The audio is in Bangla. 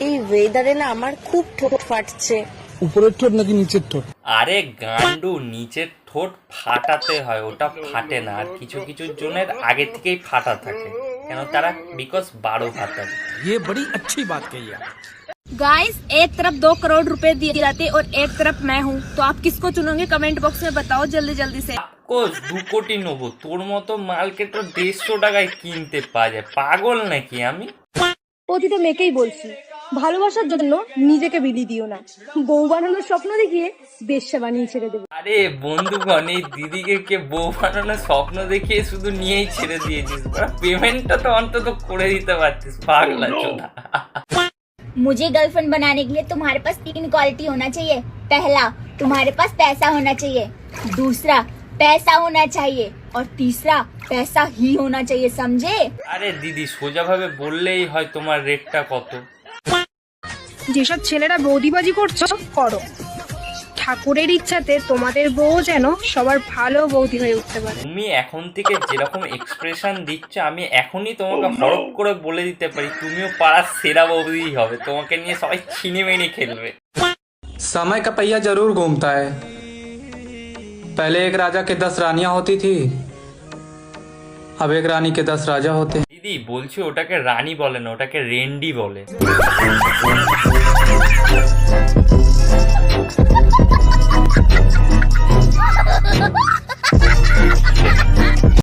এই ওয়েদারে না আমার খুব ঠোঁট ফাটছে। উপরের ঠোঁট নাকি নিচের ঠোঁট? আরে গান্ডু, নিচের ঠোঁট ফাটাতে হয়, ওটা ফাটে না। আর কিছু কিছু জনের আগে থেকেই ফাটা থাকে, কেন তারা বিকজ 12 ভাতা। ये बड़ी अच्छी बात कही है। गाइस, एक तरफ 2 करोड़ रुपए दिए जाते और एक तरफ मैं हूँ, तो आप किसको चुनोगे? कमेंट बॉक्स में बताओ जल्दी जल्दी से। কোচ 2 কোটি নেবো? তোর মতো মালকে তো 150 টাকায় কিনতে পাওয়া যায়। পাগল নাকি আমি? প্রতিটা মেয়েকেই বলছি, ভালোবাসার জন্য নিজেকে বিলি দিও না। বউ বানানোর স্বপ্ন দেখিয়ে বেশ্যা বানিয়ে ছেড়ে দেবে। আরে বন্ধুগণ, এই দিদিকে কে বউ বানানোর স্বপ্ন দেখিয়ে শুধু নিয়েই ছেড়ে দিয়েছিস? পেমেন্টটা তো অন্তত করে দিতে পারতিস, পাগলা চোদা। मुझे गर्लफ्रेंड बनाने के लिए तुम्हारे पास 3 क्वालिटी होना चाहिए। पहला, तुम्हारे पास पैसा होना चाहिए। दूसरा, पैसा होना चाहिए। और तीसरा, पैसा ही होना चाहिए, समझे? আরে দিদি, সোজাভাবে বললেই হয় তোমার রেটটা কত। যেসব ছেলেরা বৌদিবাজি করছো করো, ঠাকুরের ইচ্ছাতে তোমাদের বউ যেন সবার ভালো বৌদি হয়ে উঠতে পারে। তুমি এখন থেকে যেরকম এক্সপ্রেশন দিচ্ছ, আমি এখনই তোমাকে হরপ করে বলে দিতে পারি তুমিও পাড়ার সেরা বৌদি হবে। তোমাকে নিয়ে সবাই ছিনিমিনি খেলবে। समय का पहिया जरूर घूमता है। पहले एक राजा के 10 रानियां होती थी, अब एक रानी के 10 राजा होते हैं। দিদি বলছি, ওটাকে রানী বলে না, ওটাকে রেন্ডি বলে।